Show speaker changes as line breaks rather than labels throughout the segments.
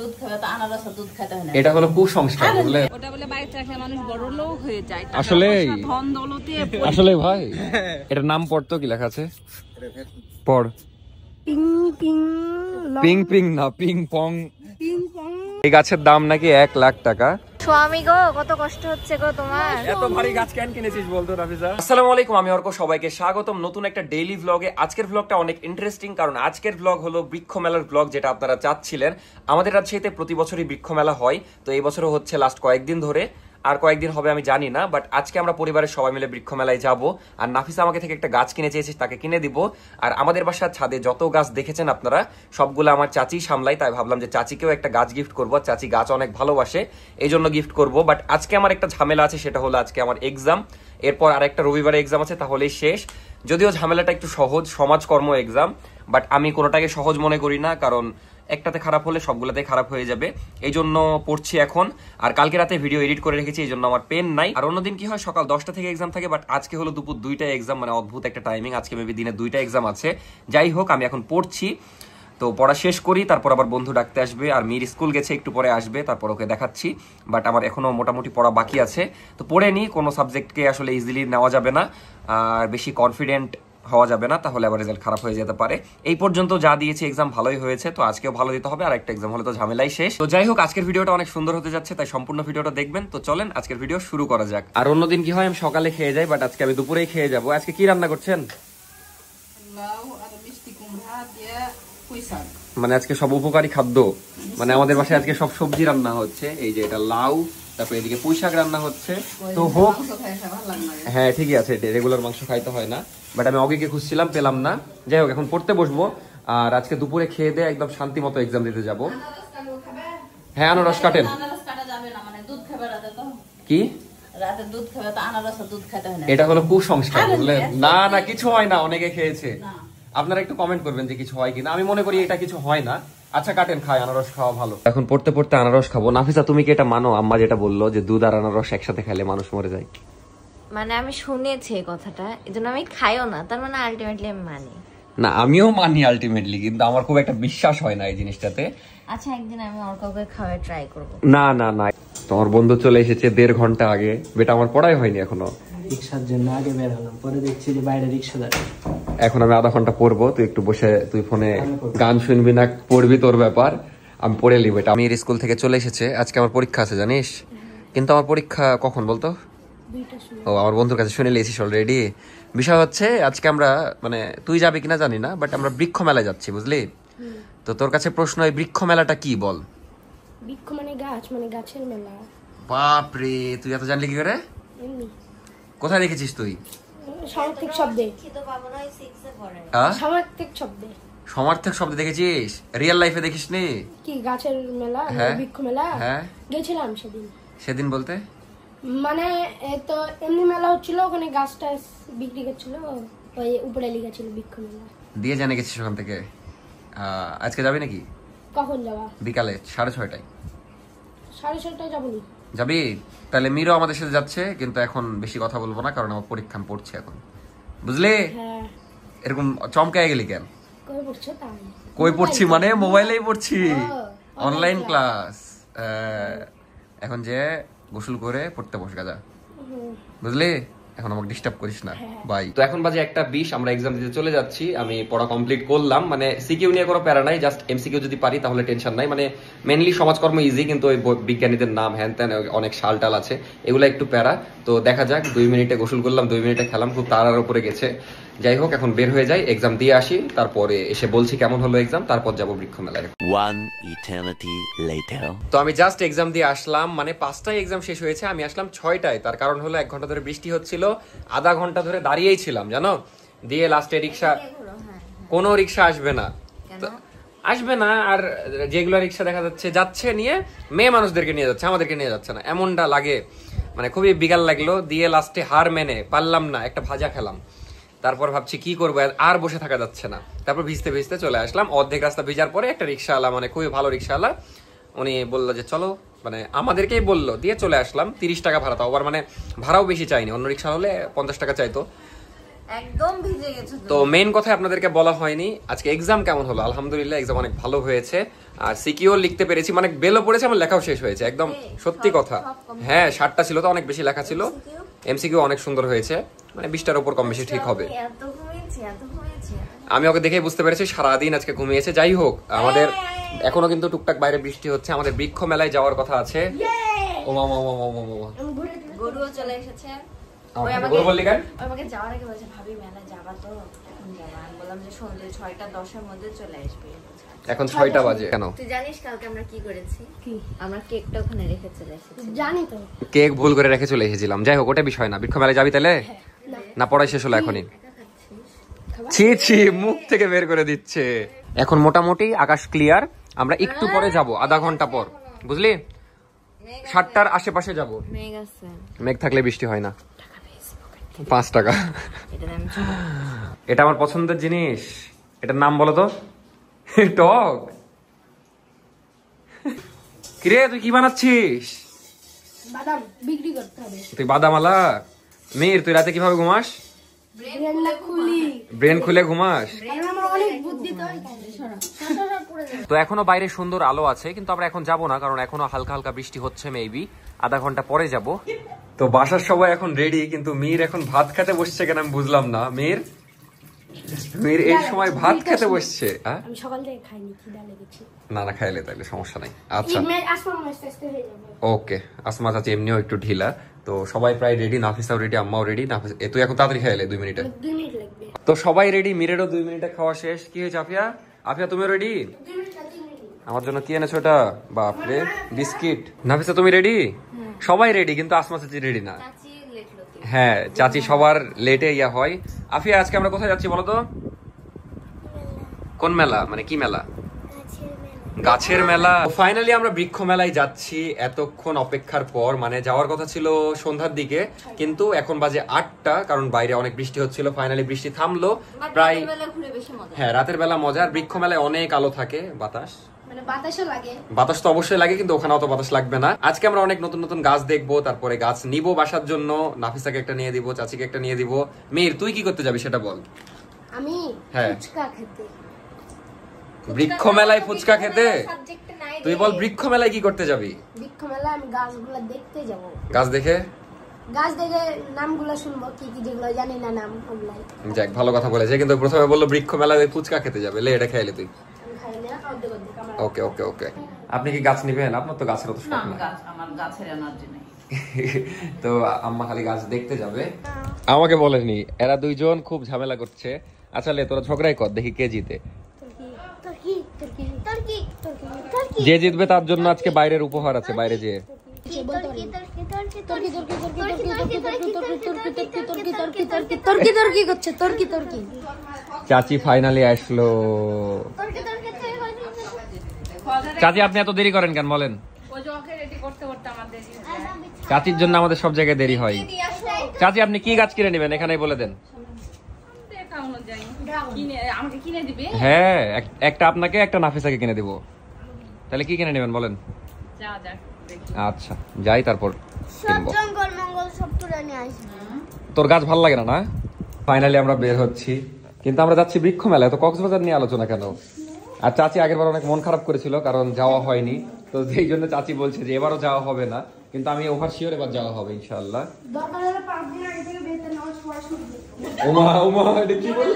দুধ খাবে তো আনারসের দুধ খেতে হয় না।
এটা হলো কুসংস্কার বুঝলে।
ওটা বলে বাইরে রাখলে মানুষ বড় লোক হয়ে যায়।
আসলে
ধন দৌলতে
আসলে ভাই এটার নাম পড়তো কি লেখা আছে? পড়।
পিং পিং
পিং পিং না পিং পং। এই গাছের দাম নাকি 1 লাখ টাকা।
স্বামী গো কত কষ্ট হচ্ছে গো তোমার।
এত ভারী গাছ কেন কিনেছিস বলতো রাফিজা? আসসালামু আলাইকুম, আমি অর্ক, সবাইকে স্বাগতম নতুন একটা ডেইলি ভ্লগে। আজকের ভ্লগটা অনেক ইন্টারেস্টিং, কারণ আজকের ভ্লগ হলো বৃক্ষ মেলার ভ্লগ, যেটা আপনারা চাচ্ছিলেন। আমাদের রাজশাহীতে প্রতি বছরই বৃক্ষ মেলা হয়, তো এই বছরও হচ্ছে লাস্ট কয়েকদিন ধরে, আর কয়েকদিন হবে আমি জানি না, বাট আজকে আমরা পরিবারের সবাই মিলে বৃক্ষ মেলায় যাব। আর নাফিসা আমাকে থেকে একটা গাছ কিনে চেয়েছে, তাকে কিনে দিব। আর আমাদের বাসার ছাদে যত গাছ দেখেছেন আপনারা, সবগুলো আমার চাচি সামলাই, তাই ভাবলাম যে চাচিকেও একটা গাছ গিফট করবো। চাচি গাছ অনেক ভালোবাসে, এই জন্য গিফট করবো। বাট আজকে আমার একটা ঝামেলা আছে, সেটা হলো আজকে আমার এক্সাম, এরপর আর একটা রবিবারে এক্সাম আছে, তাহলেই শেষ। যদিও ঝামেলাটা একটু সহজ, সমাজকর্ম এক্সাম, বাট আমি কোনোটাকে সহজ মনে করি না, কারণ একটাতে খারাপ হলে সবগুলোতে খারাপ হয়ে যাবে। এই জন্য পড়ছি এখন। আর কালকে রাতে ভিডিও এডিট করে রেখেছি, এই জন্য আমার পেন নাই। আর অন্যদিন কি হয়, সকাল 10টা থেকে এক্সাম থাকে, বাট আজকে হলো দুপুর 2টায় এক্সাম, মানে অদ্ভুত একটা টাইমিং। আজকে মেবি দিনে 2টা এক্সাম আছে। যাই হোক, আমি এখন পড়ছি, তো পড়া শেষ করি, তারপর আবার বন্ধু ডাকতে আসবে। আর মির স্কুল গেছে, একটু পরে আসবে, তারপর ওকে দেখাচ্ছি। বাট আমার এখনো মোটামুটি পড়া বাকি আছে, তো পড়ে নিই। কোনো সাবজেক্টকে আসলে ইজিলি নেওয়া যাবে না, আর বেশি কনফিডেন্ট হওয়া যাবে না, তাহলে আবার রেজাল্ট খারাপ হয়ে যেতে পারে। এই পর্যন্ত যা দিয়েছি এক্সাম ভালোই হয়েছে, তো আজকেও ভালো দিতে হবে। আর একটা এক্সাম হলে তো ঝামেলাই শেষ। তো যাই হোক, আজকের ভিডিওটা অনেক সুন্দর হতে যাচ্ছে, তাই সম্পূর্ণ ভিডিওটা দেখবেন। তো চলেন আজকের ভিডিও শুরু করা যাক। আর অন্যদিন কি হয়, আমি সকালে খেয়ে যাই, বাট আজকে আমি দুপুরেই খেয়ে যাবো। আজকে কি রান্না করছেন?
লাউ আর মিষ্টি কুমড়া দিয়ে পুঁই শাক।
মানে আজকে সব উপকারী খাদ্য, মানে আমাদের বাসায় আজকে সব সবজি রান্না হচ্ছে। এই যে এটা লাউ, তারপর এদিকে পুঁই শাক রান্না হচ্ছে। তো হোক, হ্যাঁ ঠিকই আছে, রেগুলার মাংস খাইতে হয় না। বাট আমি অগিকে খুঁজছিলাম, পেলাম না। যাই হোক, এখন পড়তে বসবো। আর আজকে দুপুরে খেয়ে দিয়ে একদম শান্তি মতো এক্সাম দিতে যাবো। হ্যাঁ আনারস কাটেন।
আনারস কাটা যাবে না, মানে দুধ খাবে রাতে, তো
কি
রাতে দুধ খাবে তো আনারসের দুধ খেতে হয় না।
এটা হলো কুসংস্কার বুঝলেন? না না, কিছু হয় না, অনেকে খেয়েছে।
না।
আপনারা একটু কমেন্ট করবেন যে কিছু হয় কিনা। আমি মনে করি এটা কিছু হয় না। আচ্ছা কাটেন, খাই, আনারস খাওয়া ভালো। এখন পড়তে পড়তে আনারস খাবো। নাফিসা, তুমি কি এটা মানো, আম্মা যেটা বললো যে দুধ আর আনারস একসাথে খেলে মানুষ মরে যায়?
মানে আমি শুনেছি এই কথাটা, এজন্য আমি খাইও না, তার মানে আলটিমেটলি আমি মানি
না, আমিও মানি আলটিমেটলি, কিন্তু আমার খুব একটা বিশ্বাস হয় না এই জিনিসটাতে।
আচ্ছা একদিন আমি ওর কাউকে খাওয়ার ট্রাই করব।
না না না, তোমার বন্ধু চলে এসেছে 1.5 ঘন্টা আগে। বেটা, আমার পড়াই হয়নি এখনো।
রিক্সার জন্য আগে বের হলাম, পরে দেখছি যে বাইরে রিক্সা দাঁড়ায়।
এখন আমি আধা ঘন্টা পড়বো, তুই একটু বসে, তুই ফোনে গান শুনবি না পড়বি, তোর ব্যাপার। আমি পড়ে নিব এটা। আমি স্কুল থেকে চলে এসেছে, আজকে আমার পরীক্ষা আছে জানিস? কিন্তু আমার পরীক্ষা কখন বলতো? ও, আমার বন্ধুর কাছে শুনে লিয়েছিস অলরেডি। বিষয় হচ্ছে আজকে আমরা, মানে তুই যাবি কিনা জানি না, বাট আমরা বৃক্ষ মেলায় যাচ্ছি, বুঝলি? তো তোর কাছে প্রশ্ন, এই বৃক্ষ মেলাটা কি বল?
বৃক্ষ মানে গাছ, মানে গাছের মেলা।
বাপরে, তুই এত জানলি কি করে?
এমনি
কোথায় দেখেছিস তুই?
সামর্থিক শব্দে।
খিদে পাবো না, 6 এ পড়ে।
সামর্থিক শব্দে।
সমার্থক শব্দ দেখেছিস? রিয়েল লাইফে দেখিসনি?
কি গাছের মেলা,
হ্যাঁ।
বৃক্ষ মেলা?
হ্যাঁ।
গেছিলাম সেদিন।
সেদিন বলতে?
মানে তো এমনি মেলা হচ্ছিল, ওখানে গাছটা বিক্রি করছিল, ওই উপরে লেখা ছিল বৃক্ষ মেলা।
দিয়ে জানে গেছিস ওখান থেকে? আজকে যাবি নাকি?
কখন যাওয়া?
বিকালে 6:30টায়।
6:30টায় যাবনি।
যাবি? তাহলে মিরও আমাদের সাথে যাচ্ছে, কিন্তু এখন বেশি কথা বলবো না, কারণ আমার পরীক্ষা আমি পড়ছি এখন, বুঝলি?
হ্যাঁ।
এরকম চমকায় গেলি কেন?
কই পড়ছো তাই?
কই পড়ছি মানে মোবাইলেই পড়ছি, অনলাইন
online
ক্লাস। এখন যে গোসল করে পড়তে বস গাজা, বুঝলি? এখন আমাকে ডিস্টার্ব করিস না, বাই। তো এখন বাজে 1:20, আমরা এক্সাম দিতে চলে যাচ্ছি। আমি পড়া কমপ্লিট করলাম, মানে সিকিউ নিয়ে কোনো প্যারা নাই, জাস্ট এমসিকিউ যদি পারি তাহলে টেনশন নাই। মানে মেনলি সমাজকর্ম ইজি, কিন্তু ওই বিজ্ঞানীদের নাম হ্যান ত্যান অনেক শাল টাল আছে, এগুলো একটু প্যারা। তো দেখা যাক, 2 মিনিটে গোসল করলাম, 2 মিনিটে খেলাম, খুব তাড়ার উপরে গেছে। যাই হোক, এখন বের হয়ে যাই, এক্সাম দিয়ে আসি, তারপরে এসে বলছি কেমন হলো এক্সাম, তারপর যাবো বৃক্ষ মেলায়।
1 eternity later.
তো আমি জাস্ট এক্সাম দিয়ে আসলাম, মানে 5টায় এক্সাম শেষ হয়েছে, আমি আসলাম 6টায়। তার কারণ হলো 1 ঘন্টা ধরে বৃষ্টি হচ্ছিল, আধা ঘন্টা ধরে দাঁড়িয়েই ছিলাম জানো। দিয়ে লাস্টে রিক্সা, কোনো রিক্সা আসবে না, আসবে না। আর যেগুলো রিক্সা দেখা যাচ্ছে যাচ্ছে নিয়ে, মেয়ে মানুষদেরকে নিয়ে যাচ্ছে, আমাদেরকে নিয়ে যাচ্ছে না, এমনটা লাগে, মানে খুবই বিগাল লাগলো। দিয়ে লাস্টে হার মেনে পারলাম না, একটা ভাজা খেলাম। তারপর ভাবছি কি করবো, আর বসে থাকা যাচ্ছে না। তারপর ভিজতে ভিজতে চলে আসলাম। অর্ধেক রাস্তা ভিজার পরে একটা রিক্সাওয়ালা, মানে খুবই ভালো রিক্সাওয়ালা, উনি বললো যে চলো, মানে আমাদেরকেই বললো, দিয়ে চলে আসলাম। 30 টাকা ভাড়া, তাও আবার মানে ভাড়াও বেশি চাইনি, অন্য রিক্সা হলে 50 টাকা চাইতো।
একদম ভিজে গেছো
তো মেইন কথা আপনাদেরকে বলা হয়নি আজকে এক্সাম কেমন হলো। আলহামদুলিল্লাহ এক্সাম অনেক ভালো হয়েছে, আর সিকিউ লিখতে পেরেছি, মানে বেলও পড়েছে, আমার লেখাও শেষ হয়েছে একদম সত্যি কথা। হ্যাঁ 60টা ছিল তো অনেক বেশি লেখা ছিল। এমসিকিউ অনেক সুন্দর হয়েছে, মানে 20টার উপর কম বেশি ঠিক হবে।
এত ঘুমিয়েছি
আমি ওকে দেখেই বুঝতে পেরেছি সারাদিন আজকে ঘুমিয়েছে। যাই হোক, আমাদের এখনো কিন্তু টুকটাক বাইরে বৃষ্টি হচ্ছে, আমাদের বৃক্ষ মেলায় যাওয়ার কথা আছে। ও মামা
গরুও চলে এসেছে। আমাকে যাওয়ার আগে বলছে ভাবি মেলা যাবা তো, এখন যাবা? আমি বললাম যে সন্ধ্যে 6টা-10টার মধ্যে চলে আসবে।
এখন 6টা বাজে। কেন
তুই জানিস কালকে আমরা কি করেছি? আমরা কেকটা ওখানে রেখে চলে এসেছি।
জানি তো।
কেক ভুল করে রেখে চলে এসেছিলাম। যাই হোক, ওটা বিষয় না। বৃক্ষ মেলায় যাবি তাহলে? না পড়াই শেষ হলো এখনই? ছি ছি, মুখ থেকে বের করে দিচ্ছে। এখন মোটামুটি আকাশ ক্লিয়ার, আমরা একটু পরে যাব, আধা ঘন্টা পর, বুঝলি? 7টার আশেপাশে যাব।
মেঘ আছে,
মেঘ থাকলে বৃষ্টি হয় না। 5 টাকা। এটা আমার পছন্দের জিনিস। এটার নাম বলো তো? টক। কিরে তুই কি বানাচ্ছিস?
বাদাম বিক্রি করতে হবে।
তুই বাদাম আলা? মীর তুই রাতে কিভাবে ঘুমাস? ব্রেন খুলে ঘুমাস? তো এখনো বাইরে সুন্দর আলো আছে, কিন্তু আমরা এখন যাব না, কারণ এখনো হালকা হালকা বৃষ্টি হচ্ছে। মেবি আধা ঘন্টা পরে যাব। তো বাসার সবাই এখন রেডি, কিন্তু মীর এখন ভাত খেতে বসছে কেন আমি বুঝলাম না। মীর এই সময় ভাত খেতে বসছে?
আমি সকাল থেকে খাইনি, খিদা লেগেছে।
না না খাইলে তাইলে সমস্যা নাই। আচ্ছা ওকে। আসমা চাচি এমনিও একটু ঢিলা। তো সবাই প্রায় রেডি, নাফিসাও রেডি, আম্মাও রেডি। তুই এখন তাড়াতাড়ি খাইলে 2 মিনিটে?
2 মিনিট লাগবে।
তো সবাই রেডি, মিরেরও 2 মিনিটে খাওয়া শেষ। কি হয়েছে আফিয়া? আফিয়া তুমিও রেডি? আমার জন্য কি এনেছো এটা? বাপরে, বিস্কিট। নাফিসা তুমি রেডি? সবাই রেডি, কিন্তু আসমা চাচি রেডি না। হ্যাঁ চাচি সবার লেটে ইয়া হয়। আফিয়া আজকে আমরা কোথায় যাচ্ছি বলো তো? কোন মেলা, মানে কি মেলা? গাছের মেলা। ফাইনালি আমরা বৃক্ষ মেলায় যাচ্ছি এতক্ষণ অপেক্ষার পর। মানে যাওয়ার কথা ছিল সন্ধ্যার দিকে, কিন্তু এখন বাজে 8টা, কারণ বাইরে অনেক বৃষ্টি হচ্ছিল। ফাইনালি বৃষ্টি থামলো প্রায়। হ্যাঁ রাতের বেলা মজার। বৃক্ষ মেলায় অনেক আলো থাকে, বাতাস,
মানে বাতাসও লাগে।
বাতাস তো অবশ্যই লাগে, কিন্তু ওখানে অত বাতাস লাগবে না। আজকে আমরা অনেক নতুন নতুন গাছ দেখবো, তারপরে গাছ নিবো বাসার জন্য। নাফিসাকে একটা নিয়ে দিব, চাচিকে একটা নিয়ে দিব। মীর তুই কি করতে যাবি সেটা বল।
আমি
হ্যাঁ
ফুচকা খেতে।
বৃক্ষ মেলায় ফুচকা খেতে? তুই বল বৃক্ষ মেলায় কি করতে যাবি?
বৃক্ষ মেলায় আমি গাছগুলো দেখতে যাব।
গাছ দেখে
নামগুলো শুনবো, কি কি যেগুলো জানি না নাম ওগুলাই।
যাক ভালো কথা বলেছে, কিন্তু প্রথমে বললো বৃক্ষ মেলায় ফুচকা খেতে যাবে। লে এটা খাইলে তুই? ওকে ওকে ওকে। আপনি কি গাছ নিবেন? আপনার তো গাছের অত শখ না।
আমার গাছের এনার্জি নেই।
তো আম্মা খালি গাছ দেখতে যাবে। আমাকে বলেনি, এরা দুইজন খুব ঝামেলা করছে। আচ্ছা লে তোরা ঝগড়াই কর, দেখি কে জিতে। যে জিতবে তার জন্য আজকে বাইরের উপহার আছে, বাইরে যেয়ে। চাচি ফাইনালি আসলো। চাচি আপনি এত দেরি করেন কেন বলেন? চাচির জন্য আমাদের সব জায়গায় দেরি হয়। চাচি আপনি কি গাছ কিনে নেবেন এখানেই বলে দেন। হ্যাঁ একটা আপনাকে, একটা নাফিসাকে কিনে দিব। তাহলে কি কিনে নেবেন বলেন? আচ্ছা যাই, তারপর কিনবো। তোর গাছ ভালো লাগে না? না ফাইনালি আমরা বের হচ্ছি, কিন্তু আমরা যাচ্ছি বৃক্ষ মেলায়। তো কক্সবাজার নিয়ে আলোচনা কেন? আর চাচি আগেরবার অনেক মন খারাপ করেছিল, কারণ যাওয়া হয়নি। তো সেই জন্য চাচি বলছে যে এবারও যাওয়া হবে না, কিন্তু আমি ওভার শিওর এবার যাওয়া হবে ইনশাআল্লাহ। ওমা ওমা এটা কি বল?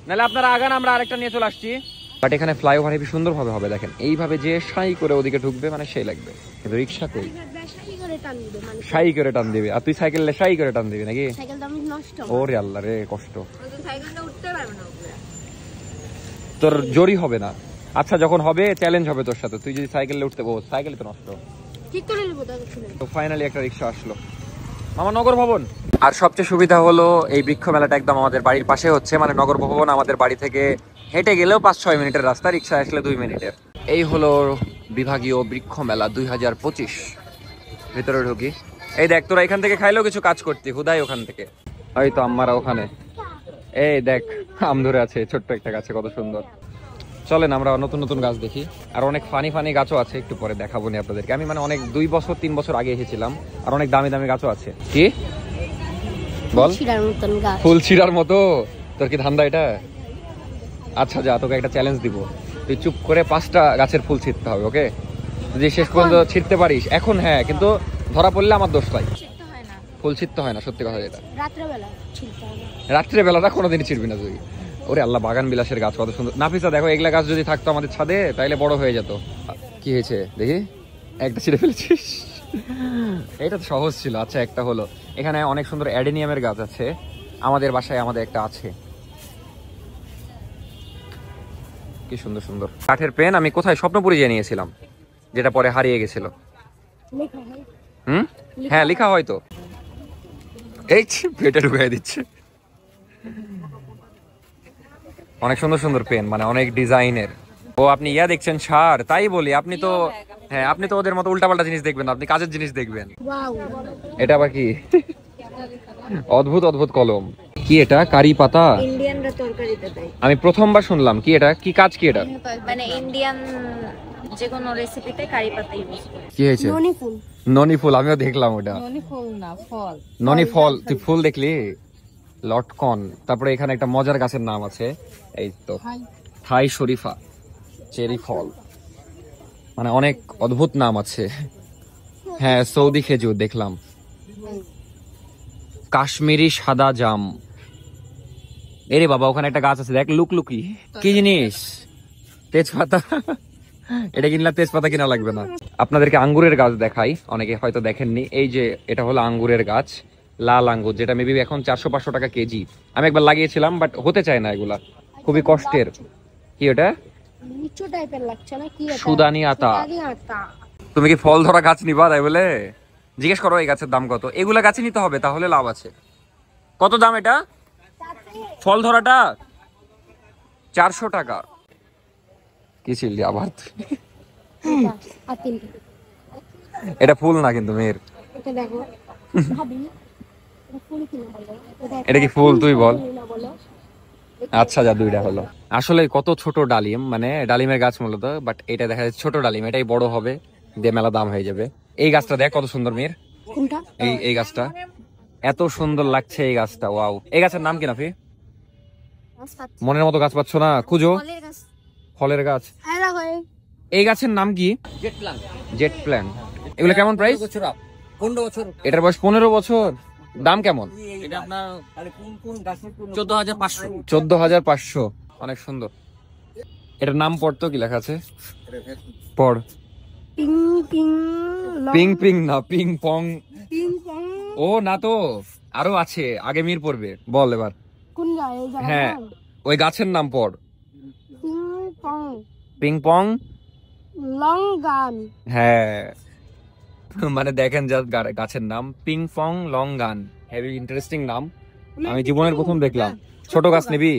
নাহলে আপনারা আগান, আমরা আরেকটা নিয়ে চলে আসছি। বাট এখানে ফ্লাইওভার হেবি সুন্দর ভাবে হবে। দেখেন এইভাবে যে শাই করে ওদিকে ঢুকবে, মানে সেই লাগবে। কিন্তু রিক্সা কই শাই করে টান দিবে, আর তুই সাইকেলে শাই করে টান দিবি নাকি? ওরে আল্লাহ রে, কষ্ট। তোর জোরই হবে না। আচ্ছা যখন হবে চ্যালেঞ্জ হবে তোর সাথে, তুই যদি সাইকেলে উঠতে, ও সাইকেলে তো নষ্ট। তো ফাইনালি একটা রিক্সা আসলো। মামা নগর ভবন। আর সবচেয়ে সুবিধা হলো এই বৃক্ষ মেলাটা একদম আমাদের বাড়ির পাশে হচ্ছে, মানে নগর ভবন আমাদের বাড়ি থেকে হেঁটে গেলেও 5-6 মিনিটের রাস্তা, রিক্সা আসলে 2 মিনিটের। এই হলো বিভাগীয় বৃক্ষ মেলা 2025। ভিতরে ঢুকি। এই দেখ তোরা এখান থেকে খাইলেও কিছু কাজ করতি, হুদাই ওখান থেকে। হয়তো আম্মারা ওখানে। এই দেখ আম ধরে আছে ছোট্ট একটা গাছে, কত সুন্দর। চলেন আমরা নতুন নতুন গাছ দেখি। আর অনেক ফানি ফানি গাছও আছে, একটু পরে দেখাবো নি আপনাদেরকে। আমি মানে অনেক 2 বছর 3 বছর আগে এসেছিলাম, আর অনেক দামি দামি গাছও আছে। কি বল? ফুল ছিঁড়ার মতো? তোর কি ধান্দা এটা? আচ্ছা যা, তোকে একটা চ্যালেঞ্জ দিব, তুই চুপ করে 5টা গাছের ফুল ছিঁড়তে হবে, ওকে? যদি শেষ পর্যন্ত ছিঁড়তে পারিস এখন, হ্যাঁ, কিন্তু ধরা পড়লে আমার দোষ নাই। ফুল ছিঁড়তে হয় না, সত্যি কথা যেটা। রাত্রে বেলাটা কোনোদিন ছিঁড়বি না তুই। ওরে আল্লাহ, বাগান বিলাসের গাছ কত সুন্দর। নাফিসা দেখো, এগুলা গাছ যদি থাকতো আমাদের ছাদে তাইলে বড় হয়ে যেত। কি হয়েছে দেখি? একটা ছিঁড়ে ফেলেছিস? এটা তো সহজ ছিল। আচ্ছা, একটা হলো। এখানে অনেক সুন্দর অ্যাডেনিয়ামের গাছ আছে, আমাদের বাসায় আমাদের একটা আছে। কি সুন্দর সুন্দর কাঠের পেন। আমি কোথায় স্বপ্নপুরে গিয়ে নিয়েছিলাম, যেটা পরে হারিয়ে গেছিল। হ্যাঁ, লেখা হয়তো। এই পেটে ঢুকাই দিচ্ছে। অনেক সুন্দর সুন্দর পেন, মানে অনেক ডিজাইনের। ও আপনি ইয়া দেখছেন সার? তাই বলি, আপনি তো, হ্যাঁ, আপনি তো ওদের মতো উল্টাপাল্টা জিনিস দেখবেন না, আপনি কাজের জিনিস দেখবেন। এটা আবার কি? অদ্ভুত অদ্ভুত কলম। কি এটা? কারি পাতা?
ইন্ডিয়ানরা তরকারিতে দেয়।
আমি প্রথমবার শুনলাম। কি এটা? কি কাজ কি এটা?
মানে ইন্ডিয়ান যে কোনো রেসিপিতে কারি পাতা ইউজ করে।
কি হয়েছে?
ননি ফুল।
ননি ফুল, আমিও দেখলাম ওটা।
ননি ফুল না, ফল।
ননি ফল? তুই ফুল দেখলি? লটকন। তারপরে এখানে একটা মজার গাছের নাম আছে, এই তো থাই শরীফা, চেরি ফল, মানে অনেক অদ্ভুত নাম আছে। হ্যাঁ, সৌদি খেজুর দেখলাম। কাশ্মীরি সাদা জাম। এরে বাবা, ওখানে একটা গাছ আছে দেখ, লুকলুকি। কি জিনিস? তেজপাতা। এটা কিনলে তেজপাতা কিনা লাগবে না। আপনাদেরকে আঙ্গুরের গাছ দেখাই, অনেকে হয়তো দেখেননি। এই যে এটা হলো আঙ্গুরের গাছ, লাল আঙ্গুর, যেটা মেবি এখন 400-500 টাকা কেজি। আমি একবার লাগিয়েছিলাম, বাট হতে চায় না, এগুলা খুবই কষ্টের। কি ওটা?
নিচু টাইপের লাগছে না? কি এটা?
সুদানি আতা।
সুদানি আতা।
তুমি কি ফল ধরা গাছ নিবা তাই বলে? জিজ্ঞেস করো এই গাছের দাম কত। এগুলা গাছে নিতে হবে, তাহলে লাভ আছে। কত দাম এটা? ফল ধরাটা 400 টাকা। কি ছিলি আবার? এটা ফুল না কিন্তু মেয়ের।
এটা দেখো ভাবি, এটা ফুল কি না বলো?
এটা কি ফুল তুই বল? আচ্ছা যা, 2টা হলো। আসলে কত ছোট ডালিম, মানে ডালিমের গাছ মূলত, বাট এটা দেখা যাচ্ছে ছোট ডালিম। এটাই বড় হবে, দিয়ে মেলা দাম হয়ে যাবে। এই গাছটা দেখ কত সুন্দর মেয়ের।
কোনটা?
এই গাছটা এত সুন্দর লাগছে, এই গাছটা। ওয়াও। এই গাছের নাম কি নাফি? মনের মতো গাছ পাচ্ছ না, খুঁজো। ফলের গাছ। এই গাছের নাম কি? Jet plant. এগুলো কেমন প্রাইস?
15 বছর।
এটার বয়স 15 বছর। দাম কেমন?
এটা আপনার 14,500।
14,500। অনেক সুন্দর। এটার নাম পড়তো, কি লেখা আছে? পড়।
পিং পিং
পিং পিং না, পিং পং।
Ping pong.
ও না তো, আরো আছে, আগে মির পড়বে। বল এবার।
কোন জায়গা?
হ্যাঁ, ওই গাছের নাম পড়।
Ping pong.
Ping pong
long gun.
হ্যাঁ, মানে দেখেন যা গাছের নাম ping pong long gun. Heavy interesting নাম। আমি জীবনের প্রথম দেখলাম। ছোট গাছ নিবি?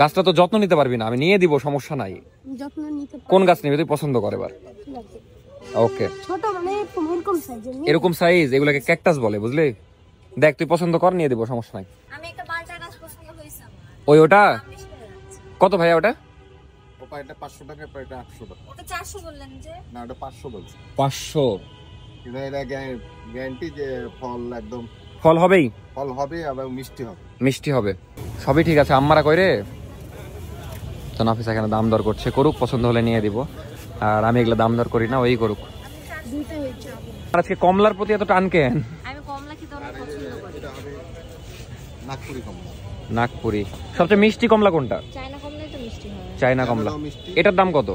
গাছটা তো যত্ন নিতে পারবি না, আমি নিয়ে দিব, সমস্যা নাই।
যত্ন নিতে পারবো।
কোন গাছ নিবি তুই পছন্দ কর এবার?
ঠিক আছে।
ওকে,
ছোট মানে এরকম সাইজের।
এরকম সাইজ, এগুলোকে ক্যাকটাস বলে, বুঝলি? দেখ তুই পছন্দ কর, নিয়ে দিব, সমস্যা নাই।
আমি একটা মালটা গাছ পছন্দ হইছে আমার।
ওটা কত ভাইয়া? ওটা
এটা 500 টাকা, এটা 800 টাকা।
ওটা 400 বললেন যে?
না, ওটা 500 বলছি।
500।
কিন্তু এটা গ্যারান্টি যে ফল একদম
ফল হবেই,
ফল হবে এবং মিষ্টি হবে।
মিষ্টি হবে, সবই ঠিক আছে। আম্মারা কই রে? তো নাফিস এখানে দাম দর করছে, করুক, পছন্দ হলে নিয়ে দিব। আর আমি এগুলো দাম দর করি না, ওই করুক।
দুইটা হয়েছে।
আর আজকে কমলার প্রতি এত টান কেন?
আমি কমলা খেতে অনেক পছন্দ করি।
এটা হবে নাগপুরি কমলা।
নাগপুরি। সবচেয়ে মিষ্টি কমলা কোনটা?
চায়না কমলাই তো মিষ্টি হয়।
চায়না কমলা।
মিষ্টি।
এটার দাম কত?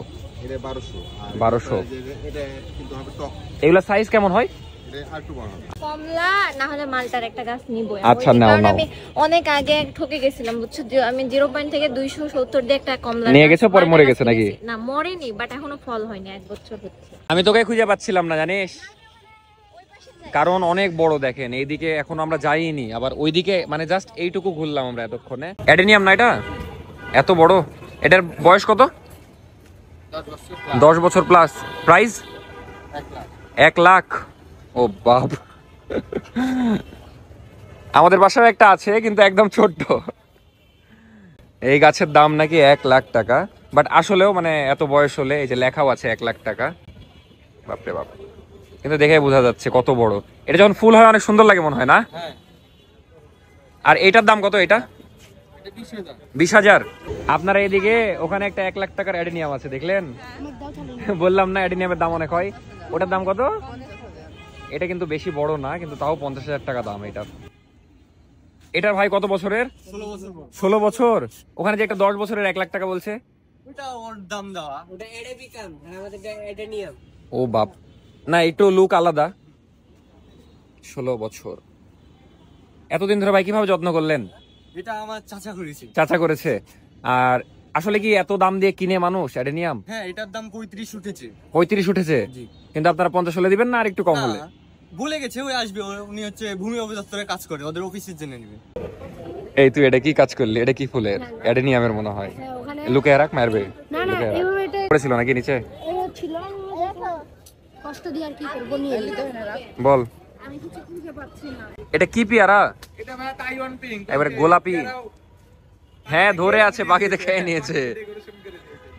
এটা 1200।
1200।
এটা কিন্তু হবে টক।
এগুলা সাইজ কেমন হয়?
এটা একটু বড় হবে।
কমলা না হলে মালটার একটা গাছ নিবই।
আচ্ছা, নাও,
কারণ
নাও।
আমি অনেক আগে ঠকে গেছিলাম, বুঝছো? আমি 0 থেকে 270 দিয়ে একটা কমলা
নিয়ে গেছো, পরে মরে গেছে নাকি?
না, মরেনি, বাট এখনো ফল হয়নি, 1 বছর হচ্ছে।
আমি তোকে খুঁজে পাচ্ছিলাম না, জানিস? কারণ অনেক বড়, দেখেন এইদিকে এখন আমরা যাইনি, আবার ওইদিকে মানে জাস্ট এইটুকু ঘুরলাম আমরা এতক্ষণে। অ্যাডেনিয়াম না এটা? এত বড়। এটার বয়স কত? 10 বছর প্লাস। প্রাইস? 1 লাখ। ও বাপ, আমাদের বাসায় একটা আছে, কিন্তু একদম ছোট্ট। এই গাছের দাম নাকি 1 লাখ টাকা। বাট আসলেও মানে এত বয়স হলে এই যে লেখাও আছে 1 লাখ টাকা, বাপরে বাপ, কিন্তু দেখে বোঝা যাচ্ছে কত বড়। এটা যখন ফুল হয় অনেক সুন্দর লাগে মনে হয় না? আর এটার দাম কত? এটা 20,000। আপনারা এদিকে ওখানে একটা 1 লাখ টাকার অ্যাডেনিয়াম আছে, দেখলেন? বললাম না অ্যাডেনিয়ামের দাম অনেক হয়। ওটার দাম কত? এটা কিন্তু বেশি বড় না, কিন্তু তাও 50,000 টাকা দাম এটার। এটার ভাই কত বছরের? 16 বছর। ওখানে যে একটা 10 বছরের 1 লাখ টাকা বলছে, ও বাপ, না একটু লুক আলাদা। 16 বছর। এতদিন ধরে ভাই কিভাবে যত্ন করলেন?
এটা আমার
চাচা করেছে। আর আসলে কি এত দাম দিয়ে কিনে মানুষ অ্যাডেনিয়াম?
হ্যাঁ, এটার দাম 35 উঠেছে।
35 উঠেছে? কিন্তু আপনারা 50 হলে দিবেন না আর একটু কম হলে?
বলে গেছে ওই আসবে, উনি হচ্ছে ভূমি অধিদপ্তরে কাজ করে, ওদের অফিসের জন্য নেবে।
এই তুই এটা কি কাজ করলি? এটা কি ফুলের? অ্যাডেনিয়ামের মনে হয়। লুকে রাখ, মারবে।
না না, এটা
পড়েছিল নাকি নিচে?
এটা ছিল কষ্ট দিয়ে আর কি করব, নিয়ে
বল।
আমি কিছু খুঁজে পাচ্ছি না।
এটা কি পেয়ারা?
এটা ভাই তাইওয়ান পিঙ্ক,
এবারে গোলাপি। হ্যাঁ ধরে আছে, বাকিতে খেয়ে নিয়েছে।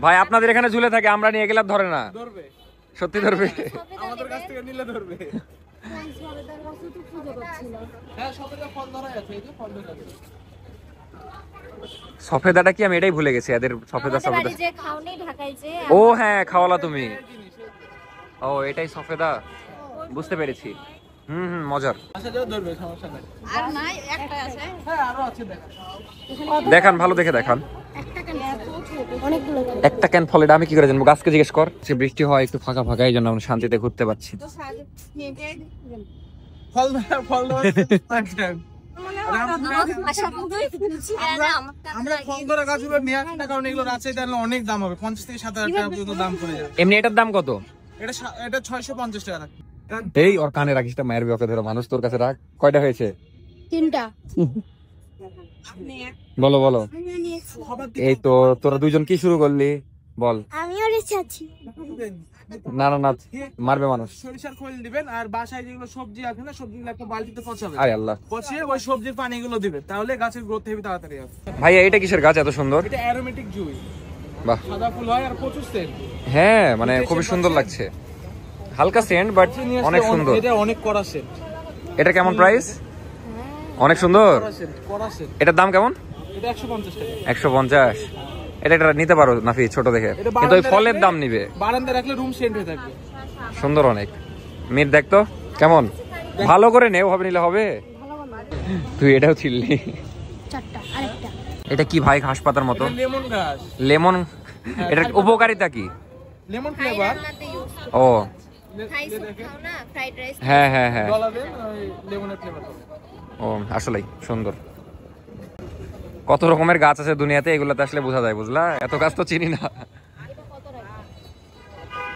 ভাই আপনাদের এখানে ঝুলে থাকে, আমরা নিয়ে গেলাম ধরে না?
ধরবে,
সত্যি ধরবে?
আমাদের কাছ থেকে নিলে ধরবে।
সবেদার কাছে তো খুঁজে পাচ্ছি না।
হ্যাঁ, সবেদা ফল ধরা আছে, এই যে ফল ধরা আছে।
সফেদাটা কি? আমি এটাই ভুলে গেছি, এদের সফেদা
আমাদের
সফেদা।
বাড়ি যে খাওনি ঢাকায় যে,
ও হ্যাঁ, খাওয়ালা তুমি। ও এটাই সফেদা, বুঝতে পেরেছি। মজার।
আচ্ছা যাও, ধরবে, সমস্যা নাই।
আর নাই, একটা আছে।
হ্যাঁ, আরো আছে, দেখা।
দেখান, ভালো দেখে দেখান।
অনেকগুলো
একটা ক্যান ফল, এটা আমি কি করে জানবো? গাছকে জিজ্ঞেস কর। সে বৃষ্টি হয় একটু ফাঁকা ফাঁকা, এই জন্য আমরা শান্তিতে ঘুরতে পারছি।
ফল ধরা, ফল ধরা। আমরা ফল ধরা গাছগুলো নিয়ে আসি না, কারণ এগুলো রাজশাহীতে আনলে অনেক দাম হবে, 50 থেকে 7,000 টাকা পর্যন্ত দাম পড়ে যাবে।
এমনি এটার দাম কত?
এটা 650 টাকা।
এই ওর কানে রাখিস, মায়ের বিয়ে ধরো মানুষ, তোর কাছে রাখ। কয়টা হয়েছে?
3টা।
বলো বলো। এই তো তোরা দুইজন কি শুরু করলি বল।
আমিও রেখেছি।
না না না, মারবে মানুষ।
সরিষার খোল দিবেন, আর বাসায় যেগুলো সবজি আছে না, সবজিগুলো একটা বালতিতে পচাবেন।
আরে আল্লাহ।
পচিয়ে ওই সবজির পানিগুলো দিবেন, তাহলে গাছের গ্রোথ হেবি তাড়াতাড়ি হবে।
ভাইয়া এটা কিসের গাছ এত সুন্দর?
এটা অ্যারোমেটিক জুই।
বাহ,
সাদা ফুল হয় আর প্রচুর সেন্ট।
হ্যাঁ মানে খুবই সুন্দর লাগছে, হালকা সেন্ট বাট অনেক সুন্দর।
এটা অনেক কড়া সেন্ট।
এটা কেমন প্রাইস? অনেক সুন্দর।
কড়া সেন্ট।
এটার দাম কেমন?
এটা 150 টাকা।
150। এটা নিতে পারো নাফি, ছোট দেখে, কিন্তু ওই ফলের দাম নিবে।
বারান্দা রাখলে রুম সেন্ট হয়ে থাকবে।
সুন্দর অনেক। মির দেখ তো কেমন, ভালো করে নে, ওভাবে নিলে হবে? তুই এটাও ছিললি?
4টা, আরেকটা।
এটা কি ভাই? ঘাস পাতার মতো।
লেমন গাছ।
লেমন, এটার উপকারিতা কি?
Lemon flavour.
ও
ফ্রাই স্যুপ খাও না, ফ্রাইড রাইস।
হ্যাঁ হ্যাঁ হ্যাঁ,
গলাবেন ওই লেমনের ফ্লেভার।
ও আসলেই সুন্দর। কত রকমের গাছ আছে দুনিয়াতে, এগুলোতে আসলে বোঝা যায়, বুঝলা? এত গাছ তো চিনি না।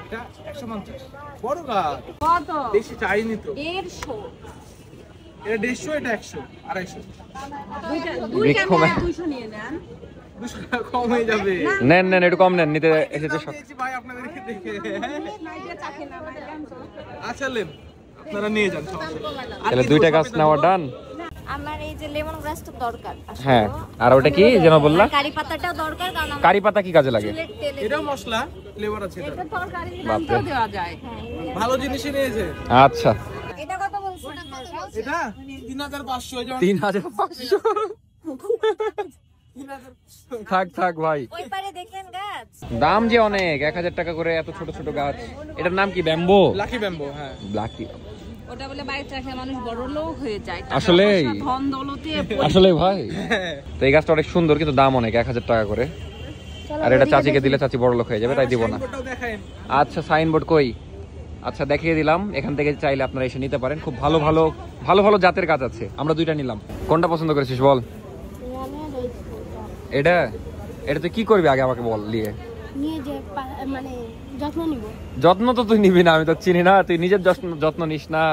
এটা 150। বড় গাছ।
কত?
বেশি চাইনি তো।
150।
এটা 150, এটা 100, 250।
দুইটা 200 নিয়ে নেন।
200 টাকা কম হয়ে যাবে।
নেন নেন, একটু কম নেন, নিতে এসেছে সব।
দিয়েছি ভাই আপনাদেরকে দেখে। আচ্ছা লেন, আপনারা নিয়ে যান, সমস্যা নেই।
তাহলে 2টা গাছ নেওয়া ডান।
আমার এই যে লেমন গ্রাস তো দরকার আসলে।
হ্যাঁ, আর ওটা কি যেন বললা?
কারি পাতাটাও দরকার, কারণ আমার
কারি পাতা কি কাজে লাগে?
চুলের তেলে
এটাও মশলা, ফ্লেভার আছে এটা।
এটা তরকারি
বাপরে।
রান্নাও দেওয়া যায়।
ভালো জিনিসই নিয়েছে।
আচ্ছা,
এটা কত বলছো?
এটা 3500। এই যেমন
3500। থাক থাক ভাই,
ওই পারে দেখেন গাছ।
দাম যে অনেক, 1000 টাকা করে এত ছোট ছোট গাছ। এটার নাম কি? ব্যাম্বো?
Lucky bamboo. হ্যাঁ,
ব্ল্যাকি।
ওটা বলে বাড়িতে রাখলে মানুষ বড় লোক হয়ে যায়।
আসলেই?
ধন দৌলতে
আসলে ভাই, তো এই গাছটা অনেক সুন্দর, কিন্তু দাম অনেক, 1000 টাকা করে। আর এটা চাচিকে দিলে চাচি বড় লোক হয়ে যাবে, তাই দিব না।
সাইনবোর্ডটাও দেখায়েন।
আচ্ছা সাইনবোর্ড কই? আচ্ছা দেখিয়ে দিলাম, এখান থেকে চাইলে আপনারা এসে নিতে পারেন। খুব ভালো ভালো ভালো ভালো জাতের গাছ আছে, আমরা 2টা নিলাম। কোনটা পছন্দ করেছিস বল? এটা এটা তুই কি করবি আগে আমাকে বল।
নিয়ে যে মানে যত্ন নিব।
যত্ন তো তুই নিবি না, আমি তো চিনি না, তুই নিজের যত্ন নিস না।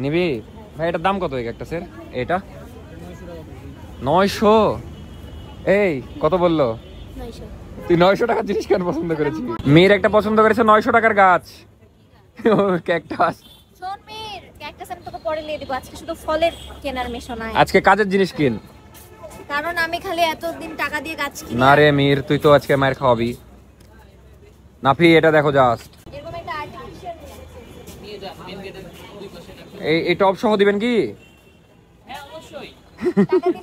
নিবি ভাই। এটার দাম কত এই ক্যাকটাসের? এটা 900। এই কত বললো?
900।
তুই 900 টাকার জিনিস কেন পছন্দ করেছিস? মেয়ের একটা পছন্দ করেছে 900 টাকার গাছ, ক্যাকটাস।
শোন মির, ক্যাকটাস আমি তোকে পরে নিয়ে দিব, আজকে শুধু ফলের কেনার মিশন আছে।
আজকে কাজের জিনিস কিন।
কারণ আমি খালি এতদিন টাকা দিয়ে গাছ কিনি।
না রে মীর, তুই তো আজকে মায়ের খাওয়াবি। নাফি এটা দেখো জাস্ট,
এরকম একটা আর্টিফিশিয়াল
এই টপ সহ দিবেন কি?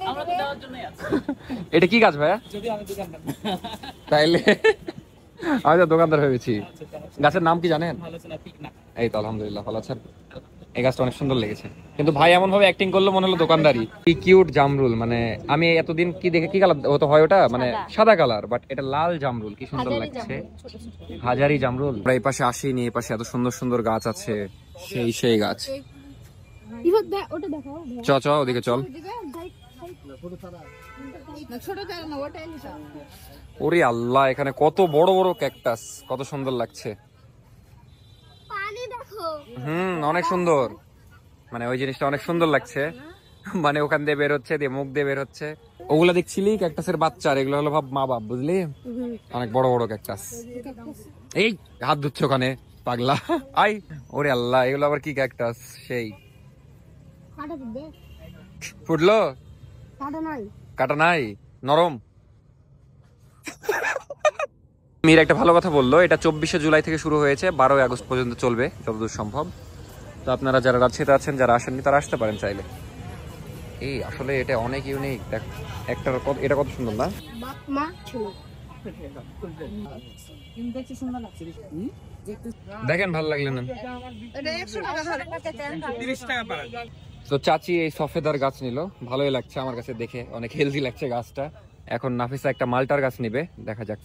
টাকা দিলে
এটা কি গাছ ভাইয়া? তাইলে আমি তো দোকানদার ভেবেছি। গাছের নাম কি জানেন? এই তো আলহামদুলিল্লাহ ভালো আছেন। এই গাছটা অনেক সুন্দর লেগেছে, কিন্তু ভাই এমন ভাবে অ্যাক্টিং করলো মনে হলো দোকানদারি। কি কিউট জামরুল, মানে আমি এতদিন কি দেখে কি কালার হতো হয় ওটা, মানে সাদা কালার, বাট এটা লাল জামরুল, কি সুন্দর লাগছে। হাজারি জামরুল। আমরা এই পাশে আসিনি, এই পাশে এত সুন্দর সুন্দর গাছ আছে, সেই গাছ।
ওটা দেখাও।
চ ওদিকে চল।
ছোট জায়গা না, ওটাই নিশা।
ওরে আল্লাহ, এখানে কত বড় বড় ক্যাকটাস, কত সুন্দর লাগছে।
পানি দেখো।
অনেক সুন্দর, মানে ওই জিনিসটা অনেক সুন্দর লাগছে। মানে ওখান দিয়ে বের হচ্ছে, দিয়ে মুখ দিয়ে বের হচ্ছে। ওগুলা দেখছিলি ক্যাকটাসের বাচ্চা, এগুলো হলো ভাব মা বাপ, বুঝলি? অনেক বড় বড় ক্যাকটাস। এই হাত ধুচ্ছে ওখানে পাগলা। আই ওরে আল্লাহ, এগুলো আবার কি ক্যাকটাস? সেই ফুটলো, কাটা নাই, নরম। মীর একটা ভালো কথা বললো, এটা 24শে জুলাই থেকে শুরু হয়েছে, 12ই আগস্ট পর্যন্ত চলবে যতদূর সম্ভব। তো আপনারা যারা রাজশাহীতে আছেন, যারা আসেননি, তারা আসতে পারেন চাইলে। এই আসলে এটা অনেক ইউনিক, দেখ একটার এটা কত সুন্দর না? দেখেন ভালো লাগলে না? তো চাচি এই সফেদার গাছ নিল, ভালোই লাগছে আমার কাছে দেখে, অনেক হেলদি লাগছে গাছটা। এখন নাফিসা একটা মালটার গাছ নিবে, দেখা যাক।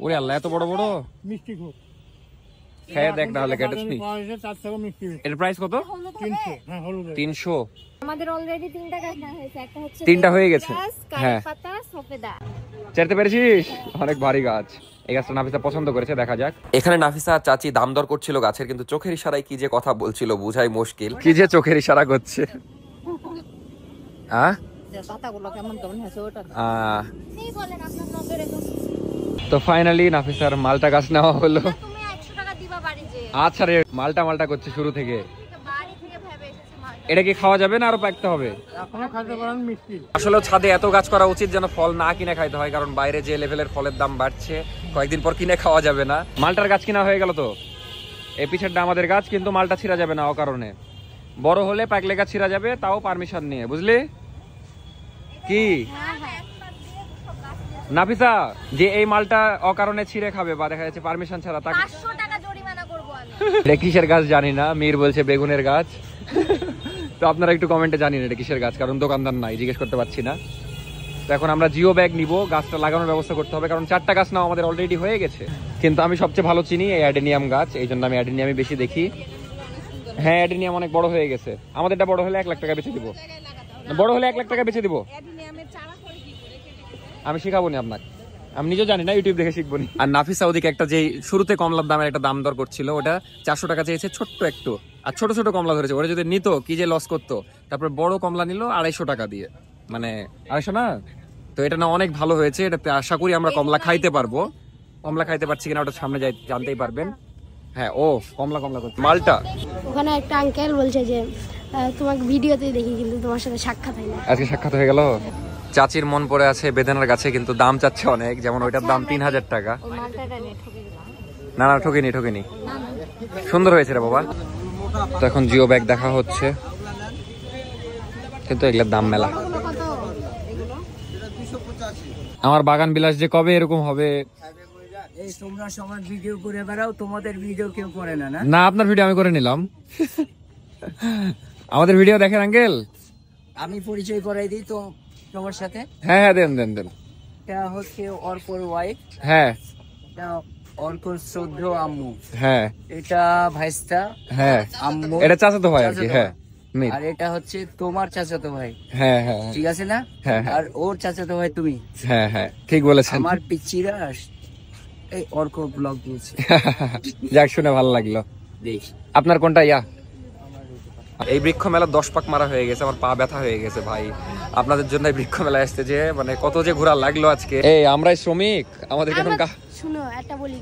ওরে আল্লাহ, এত বড় বড়
মিষ্টি খুব।
খেয়ে দেখ তাহলে কেটেছ নি। এর প্রাইস কত? 300।
আমাদের অলরেডি 3টা গাছ না হয়েছে, একটা হচ্ছে
3টা হয়ে গেছে।
হ্যাঁ, পাতা সফেদা।
চেরতে পেরেছিস? অনেক ভারী গাছ। এই গাছটা নাফিসা পছন্দ করেছে, দেখা যাক। এখানে নাফিসা আর চাচি দাম দর করছিল গাছের, কিন্তু চোখের ইশারায় কি যে কথা বলছিল বুঝাই মুশকিল। কি যে চোখের ইশারা করছে।
পাতাগুলো কেমন কেমন হয়েছে ওটা
এই বলেন আপনার নজরে।
তো ফাইনালি নাফিসার মালটা গাছ নেওয়া হলো।
তুমি 100 টাকা দিবা বাড়ি যে।
আচ্ছা রে, মালটা করছে শুরু থেকে।
বাড়ি থেকে ভেবে এসেছে মালটা।
এটা কি খাওয়া যাবে না আরো পাকতে হবে?
এখনো খাইতে পারেন মিষ্টি।
আসলে ছাদে এত গাছ করা উচিত যেন ফল না কিনে খাইতে হয়, কারণ বাইরে যে লেভেলের ফলের দাম বাড়ছে, কয়েকদিন পর কিনে খাওয়া যাবে না। মালটার গাছ কিনা হয়ে গেল। তো এই পিছেরটা আমাদের গাছ, কিন্তু মালটা ছিঁড়া যাবে না ও কারণে। বড় হলে পাকলে গাছ ছিঁড়া যাবে, তাও পারমিশন নিয়ে, বুঝলি কি? নাফিসা যে এই মালটা অকারণে ছিঁড়ে খাবে বা দেখা যাচ্ছে পারমিশন ছাড়া, তাকে
500 টাকা জরিমানা করব আমি।
এটা কিসের গাছ জানি না, মীর বলছে বেগুনের গাছ। তো আপনারা একটু কমেন্টে জানিন এটা কিসের গাছ, কারণ দোকানদার নাই, জিজ্ঞেস করতে পারছি না। তো এখন আমরা জিও ব্যাগ নিব, গাছটা লাগানোর ব্যবস্থা করতে হবে, কারণ 4টা গাছ নাও আমাদের অলরেডি হয়ে গেছে। কিন্তু আমি সবচেয়ে ভালো চিনি এই অ্যাডেনিয়াম গাছ, এই জন্য আমি অ্যাডেনিয়ামই বেশি দেখি। হ্যাঁ, অ্যাডেনিয়াম অনেক বড় হয়ে গেছে, আমাদেরটা বড় হলে 1 লাখ টাকা বেচে দিব। বড় হলে 1 লাখ টাকা বেচে দিব। আমি শিখাবো না আপনাকে, আমি নিজেও জানি না, ইউটিউব দেখে শিখবো। আর নাফিসা ওদিকে একটা যে শুরুতে কমলার দামের একটা দাম দর করছিল, ওটা 400 টাকা চেয়েছে, ছোট্ট একটু। আর ছোট ছোট কমলা ধরেছে, ওরা যদি নিত কি যে লস করতো। তারপর বড় কমলা নিল 250 টাকা দিয়ে, মানে 250 না। তো এটা না অনেক ভালো হয়েছে, এটাতে আশা করি আমরা কমলা খাইতে পারবো। কমলা খাইতে পারছি কিনা ওটা সামনে যাই জানতেই পারবেন। হ্যাঁ, ও কমলা করছে মালটা।
ওখানে একটা আঙ্কেল বলছে যে তোমাকে ভিডিওতেই দেখি, কিন্তু তোমার সাথে সাক্ষাৎ হয় না।
আজকে সাক্ষাৎ হয়ে গেল। চাচির মন পড়ে আছে বেদানার গাছে, কিন্তু দাম চাচ্ছে অনেক, যেমন ওইটার দাম 3000 টাকা। না না, ঠকিনি। সুন্দর হয়েছে রে বাবা। তো এখন জিও ব্যাগ দেখা হচ্ছে, কিন্তু এগুলোর দাম মেলা। আমার বাগান বিলাস যে কবে এরকম হবে।
এই তোমরা সবার ভিডিও করে বেড়াও, তোমাদের ভিডিও কেউ করে না।
না, আপনার ভিডিও আমি করে নিলাম। আমাদের ভিডিও দেখেন আঙ্কেল।
আমি পরিচয় করাই দিই তো তোমার সাথে।
হ্যাঁ, দেন।
এটা হচ্ছে অর্কর ওয়াইফ।
হ্যাঁ,
এটা অর্কর শ্রদ্ধ আম্মু।
হ্যাঁ,
এটা ভাইস্তা।
হ্যাঁ,
আম্মু।
এটা চাচাতো ভাই আর কি। হ্যাঁ,
আর এটা হচ্ছে তোমার চাচাতো ভাই।
হ্যাঁ,
ঠিক আছে না?
হ্যাঁ,
আর ওর চাচাতো ভাই তুমি।
হ্যাঁ, ঠিক বলেছেন।
আমার পিচ্চিরা এই অর্ক ব্লগ দিয়েছে।
যাক, শুনে ভালো লাগলো।
দেখ
আপনার কোনটা? এই বৃক্ষ মেলা 10 পাক মারা হয়ে গেছে, আমার পা ব্যথা হয়ে গেছে ভাই। আপনাদের জন্য বৃক্ষ মেলা আসতে যে মানে কত যে ঘোরা লাগলো আজকে। এই আমরাই শ্রমিক, আমাদের এখন
শুনো একটা বলি,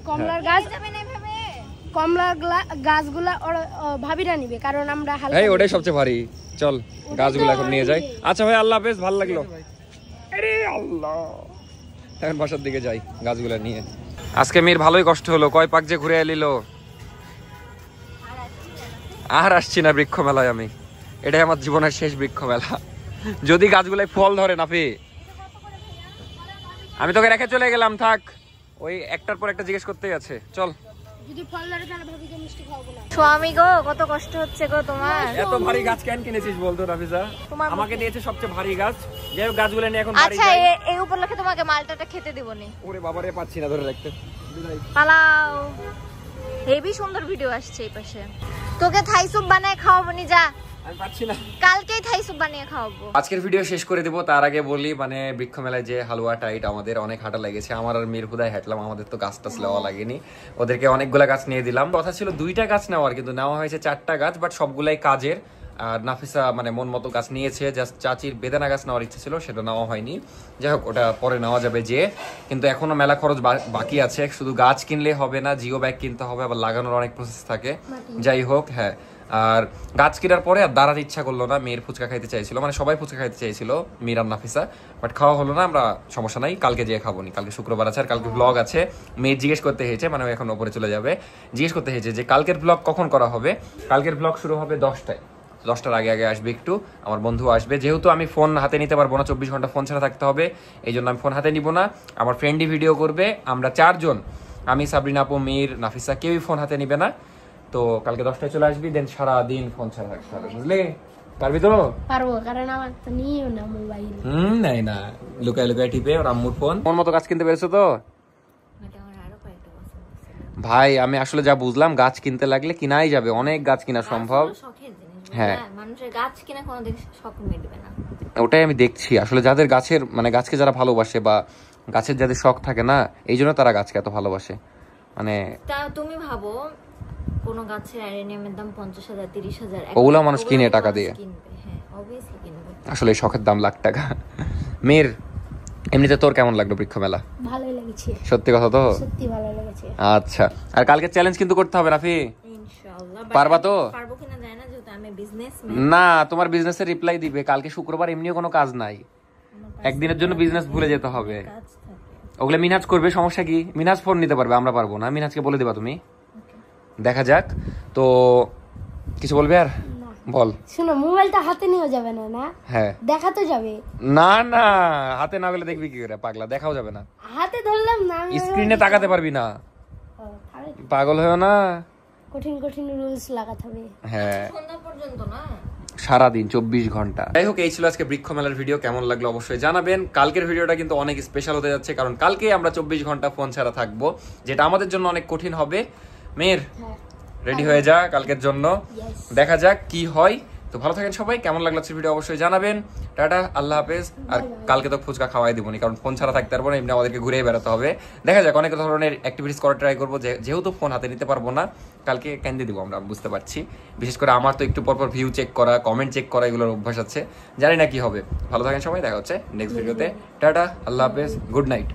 কমলার গাছগুলা ভাবিরা নিবে, কারণ আমরা
এই ওটাই সবচেয়ে ভারী। চল গাছগুলো এখন নিয়ে যাই। আচ্ছা ভাই আল্লাহ হাফেজ, ভালো লাগলো। আরে আল্লাহ, এখন বাসার দিকে যাই গাছগুলো নিয়ে। আজকে মেয়ের ভালোই কষ্ট হলো, কয় পাক যে ঘুরে এলিল। আর আসছি না বৃক্ষ মেলায় আমি, এটাই আমার জীবনের শেষ বৃক্ষ মেলা। যদি গাছগুলাই ফল ধরে নাফি, আমি তোকে রেখে চলে গেলাম, থাক। ওই একটার পর একটা জিজ্ঞেস করতেই আছে, চল।
যদি ফল ধরে তাহলে ভাবিকে মিষ্টি খাওয়াবো না।
স্বামী গো, কত কষ্ট হচ্ছে গো তোমার।
এত ভারী গাছ কেন কিনেছিস বলতো রাফিজা? আমাকে দিয়েছে সবচেয়ে ভারী গাছ, যাই হোক গাছগুলো নিয়ে এখন বাড়ি
আচ্ছা,
যাই।
এই উপলক্ষে তোমাকে মালটাটা খেতে দিব নি।
ওরে বাবারে, পাচ্ছি না ধরে রাখতে।
পালাও, হেভি সুন্দর ভিডিও আসছে এই পাশে। তোকে থাই স্যুপ বানায় খাওয়াবো নি, যা।
আমি পাচ্ছি না,
কালকেই থাই স্যুপ বানিয়ে খাওয়াবো।
আজকের ভিডিও শেষ করে দিব, তার আগে বলি মানে বৃক্ষ মেলায় যে হালুয়া টাইট আমাদের অনেক হাঁটা লেগেছে। আমার আর মেয়ের হুদায় হাঁটলাম, আমাদের তো গাছ টাছ নেওয়া লাগেনি। ওদেরকে অনেকগুলা গাছ নিয়ে দিলাম। কথা ছিল 2টা গাছ নেওয়ার, কিন্তু নেওয়া হয়েছে 4টা গাছ, বাট সবগুলাই কাজের। আর নাফিসা মানে মন মতো গাছ নিয়েছে, জাস্ট চাচির বেদানা গাছ নেওয়ার ইচ্ছে ছিল, সেটা নেওয়া হয়নি। যাই হোক, ওটা পরে নেওয়া যাবে যে, কিন্তু এখনো মেলা খরচ বাকি আছে। শুধু গাছ কিনলে হবে না, জিও ব্যাগ কিনতে হবে, আবার লাগানোর অনেক প্রসেস থাকে। যাই হোক, হ্যাঁ, আর গাছ কেনার পরে আর দাঁড়াতে ইচ্ছা করলো না। মেয়ের ফুচকা খাইতে চাইছিল, মানে সবাই ফুচকা খাইতে চাইছিল, মীর আর নাফিসা, বাট খাওয়া হলো না। আমরা সমস্যা নাই, কালকে যেয়ে খাবো নি, কালকে শুক্রবার আছে আর কালকে ব্লগ আছে। মেয়ে জিজ্ঞেস করতে হয়েছে, মানে এখন ওপরে চলে যাবে, জিজ্ঞেস করতে হয়েছে যে কালকের ব্লগ কখন করা হবে। কালকের ব্লগ শুরু হবে 10টায়, 10টার আগে আগে আসবে একটু, আমার বন্ধু আসবে। যেহেতু আমি ফোন হাতে নিতে পারবো না, 24 ঘন্টা ফোন ছাড়া থাকতে হবে, এই জন্য আমি ফোন হাতে নিব না। আমার ফ্রেন্ডই ভিডিও করবে, আমরা 4 জন, আমি, সাবরিনা আপু, মীর, নাফিসা, কেউই ফোন হাতে নিবে না। তো কালকে 10টায় চলে আসবি, দেন সারাদিন ফোন ছাড়া থাকতে হবে, বুঝলি? পারবি তো?
পারবো, কারণ আমার তো নিয়েও না মোবাইল।
নাই না, লুকায় লুকায় টিপে ওর আম্মুর ফোন। মন মতো গাছ কিনতে পেরেছো তো ভাই? আমি আসলে যা বুঝলাম, গাছ কিনতে লাগলে কিনাই যাবে, অনেক গাছ কিনা সম্ভব। হ্যাঁ,
মানুষের গাছ কিনা কোনোদিন শখ মিটবে না,
ওটাই আমি দেখছি। আসলে যাদের গাছের মানে গাছকে যারা ভালোবাসে বা গাছের যাদের শখ থাকে না, এই জন্য তারা গাছকে এত ভালোবাসে। মানে
তা তুমি ভাবো, কোন গাছের অ্যারেনিয়ামের দাম 50,000 30,000,
ওগুলো মানুষ কিনে টাকা দিয়ে।
হ্যাঁ, অবভিয়াসলি কিনবে।
আসলে শখের দাম লাখ টাকা। মেয়ের এমনিতে তোর কেমন লাগলো বৃক্ষ মেলা?
ভালোই লেগেছে,
সত্যি কথা তো?
সত্যি ভালো লেগেছে।
আচ্ছা, আর কালকে চ্যালেঞ্জ কিন্তু করতে হবে রাফি,
ইনশাআল্লাহ।
পারবা তো?
পারবো কিনা জানি না, যেহেতু আমি বিজনেসম্যান।
না, তোমার বিজনেসের রিপ্লাই দিবে কালকে শুক্রবার, এমনিও কোনো কাজ নাই, একদিনের জন্য বিজনেস ভুলে যেতে হবে। ওগুলো মিনাজ করবে, সমস্যা কি? মিনাজ ফোন নিতে পারবে, আমরা পারবো না। মিনাজকে বলে দিবা তুমি, দেখা যাক। তো কিছু বলবে আর? বল।
শোনো, মোবাইলটা হাতে নিয়ে যাবে না? না,
হ্যাঁ,
দেখা তো যাবে।
না না, হাতে না গেলে দেখবি কি করে পাগলা? দেখাও যাবে না,
হাতে ধরলাম না,
স্ক্রিনে তাকাতে পারবি না, পাগল হয়েও না।
কঠিন কঠিন রুলস লাগাতে হবে।
হ্যাঁ,
সন্ধ্যা পর্যন্ত না,
সারাদিন 24 ঘন্টা। যাই হোক, এই ছিল আজকে বৃক্ষ মেলার ভিডিও। কেমন লাগলো অবশ্যই জানাবেন। কালকের ভিডিওটা কিন্তু অনেক স্পেশাল হতে যাচ্ছে, কারণ কালকে আমরা 24 ঘন্টা ফোন ছাড়া থাকবো, যেটা আমাদের জন্য অনেক কঠিন হবে। মেয়ের রেডি হয়ে যা কালকের জন্য, দেখা যাক কি হয়। তো ভালো থাকেন সবাই, কেমন লাগলো ভিডিও অবশ্যই জানাবেন। টাটা, আল্লাহ হাফেজ। আর কালকে তো ফুচকা খাওয়াই দিবনি, কারণ ফোন ছাড়া থাকতে পারবো না, এমনি আমাদেরকে ঘুরেই বেড়াতে হবে। দেখা যাক, অনেক ধরনের অ্যাক্টিভিটিস করার ট্রাই করবো, যেহেতু ফোন হাতে নিতে পারবো না। কালকে কেন্দ্রে দিব আমরা, বুঝতে পারছি। বিশেষ করে আমার তো একটু পরপর ভিউ চেক করা, কমেন্ট চেক করা, এগুলোর অভ্যাস আছে, জানি না কি হবে। ভালো থাকেন সবাই, দেখা হচ্ছে নেক্সট ভিডিওতে। টাটা, আল্লাহ হাফেজ, গুড নাইট।